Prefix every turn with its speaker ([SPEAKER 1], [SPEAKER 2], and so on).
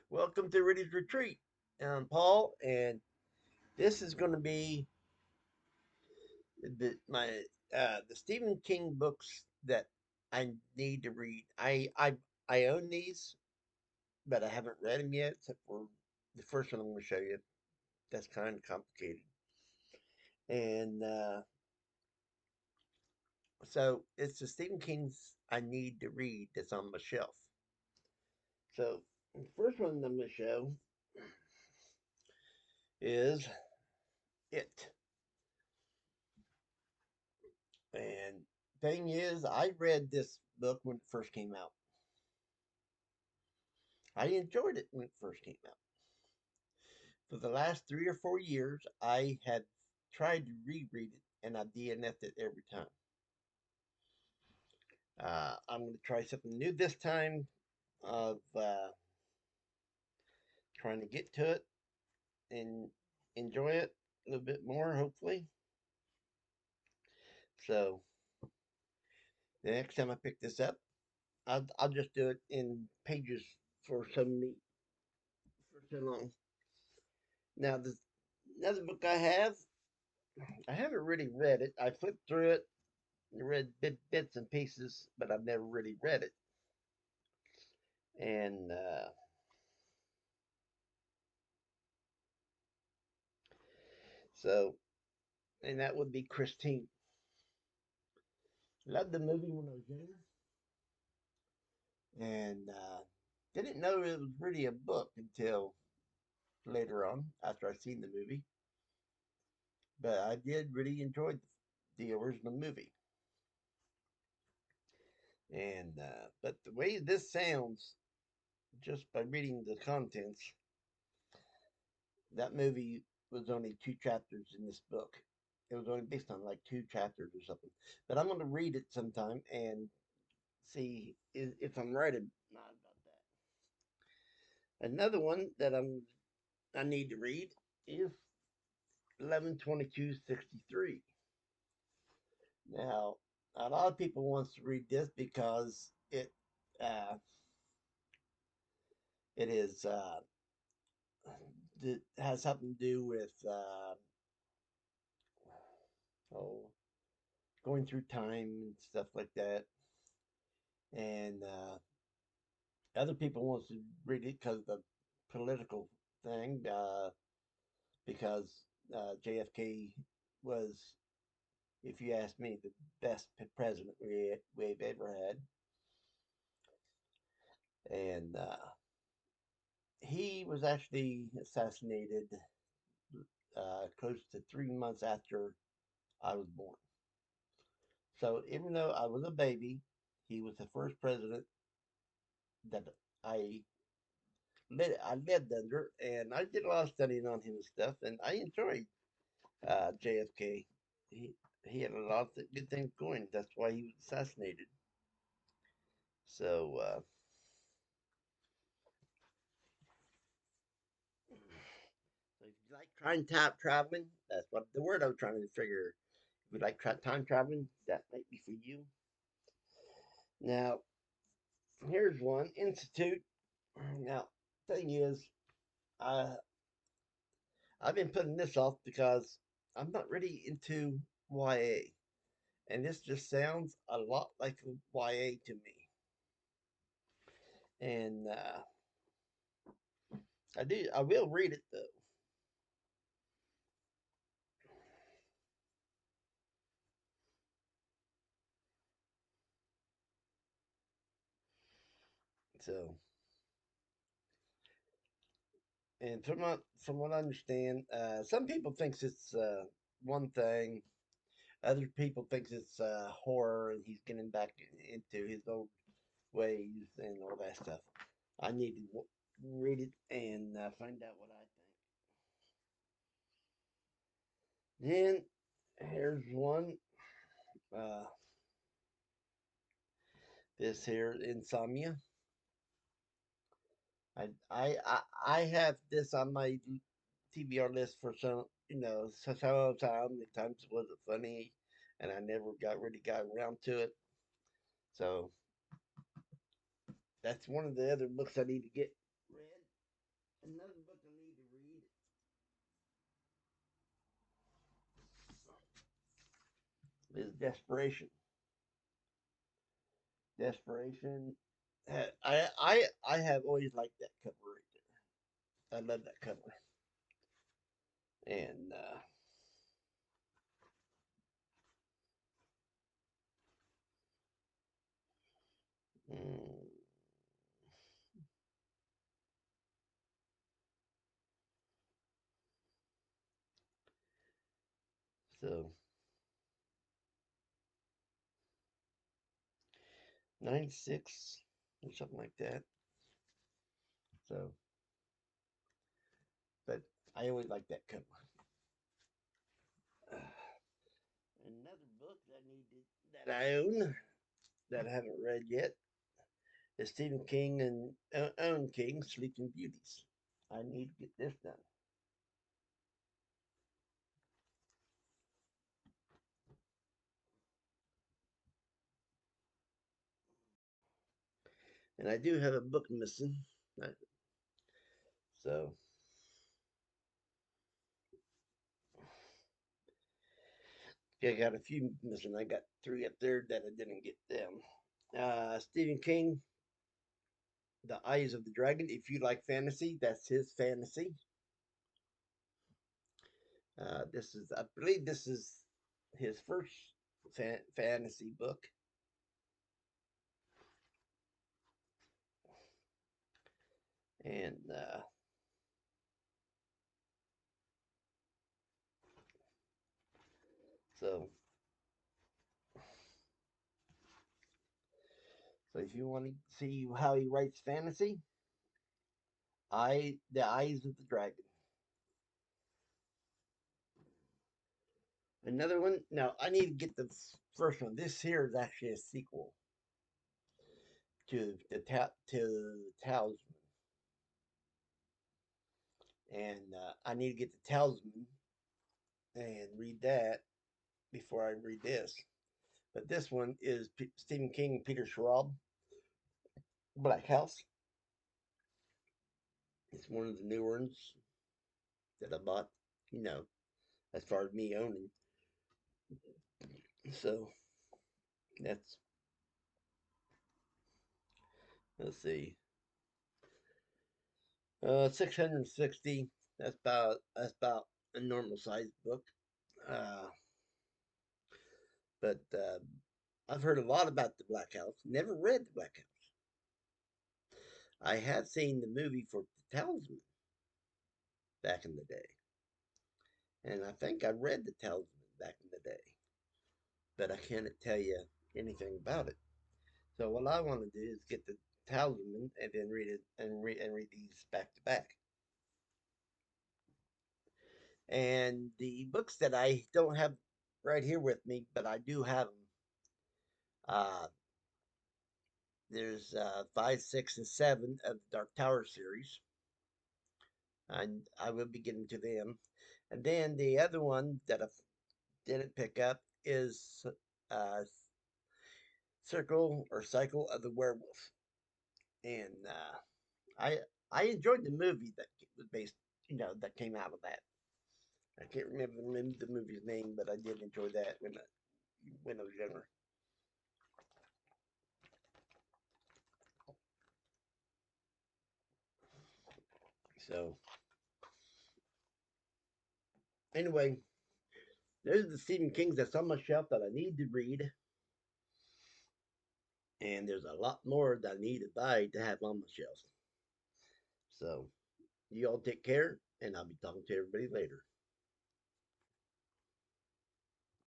[SPEAKER 1] Welcome to Riddy's Retreat. I'm Paul, and this is going to be the Stephen King books that I need to read. I own these, but I haven't read them yet, except for the first one I'm going to show you. That's kind of complicated, and so it's the Stephen King's I need to read that's on my shelf. So the first one I'm going to show is It. And thing is, I read this book when it first came out. I enjoyed it when it first came out. For the last 3 or 4 years, I had tried to reread it and I DNF'd it every time. I'm going to try something new this time of trying to get to it and enjoy it a little bit more, hopefully. So the next time I pick this up, I'll just do it in pages for for so long. Now, the another book I haven't really read it. I flipped through it, read bits and pieces, but I've never really read it. And so, and that would be Christine. Loved the movie when I was younger, and didn't know it was really a book until later on after I seen the movie. But I did really enjoy the original movie. And but the way this sounds, just by reading the contents, that movie was only two chapters in this book. It was only based on like two chapters or something. But I'm going to read it sometime and see if I'm right or not about that. Another one that I need to read is 11/22/63. Now, a lot of people wants to read this because uh, it is it has something to do with oh going through time and stuff like that. And other people wants to read it because of the political thing, because JFK was, if you ask me, the best president we've ever had. And he was actually assassinated close to 3 months after I was born. So even though I was a baby, he was the first president that I I lived under, and I did a lot of studying on him and stuff, and I enjoyed JFK. He he had a lot of good things going. That's why he was assassinated. So, so if you like trying time traveling, that's what the word I was trying to figure. If you like time traveling, that might be for you. Now, here's one Institute. Now, thing is, uh, I've been putting this off because I'm not really into YA, and this just sounds a lot like YA to me. And I will read it though. So, and from what I understand, some people thinks it's one thing, other people thinks it's horror, and he's getting back into his old ways and all that stuff. I need to read it and find out what I think. Then here's one. Uh, this here, Insomnia. I have this on my TBR list for some, some time. The times it wasn't funny, and I never really got around to it. So that's one of the other books I need to get read. Another book I need to read is Desperation. Desperation. I have always liked that cover right there. I love that cover. And mm, so 96 or something like that. So, but I always like that cover. Another book that I own that I haven't read yet is Stephen King and Owen King, Sleeping Beauties. I need to get this done. And I do have a book missing. So, yeah, I got a few missing. I got three up there that I didn't get them. Stephen King, The Eyes of the Dragon. If you like fantasy, that's his fantasy. I believe this is his first fantasy book. And so, so if you want to see how he writes fantasy, The Eyes of the Dragon. Another one. Now I need to get the first one. This here is actually a sequel to Talisman, and I need to get the Talisman and read that before I read this. But this one is Stephen King and Peter Schwab, Black House. It's one of the new ones that I bought. You know, as far as me owning. So that's let's see, 660. That's about a normal sized book. Uh, but I've heard a lot about the Black House. Never read the Black House. I have seen the movie for the Talisman back in the day, and I think I read the Talisman back in the day, but I can't tell you anything about it. So what I want to do is get the Talisman and then read it and read these back to back. And the books that I don't have right here with me, but I do have them. Uh, there's 5, 6, and 7 of the Dark Tower series, and I will be getting to them. And then the other one that I didn't pick up is uh, Circle or Cycle of the Werewolf, and I I enjoyed the movie that was based, that came out of that. I can't remember the movie's name, but I did enjoy that when I was younger. So anyway, there's the Stephen Kings that's on my shelf that I need to read, and there's a lot more that I need to buy to have on my shelf. So you all take care, and I'll be talking to everybody later.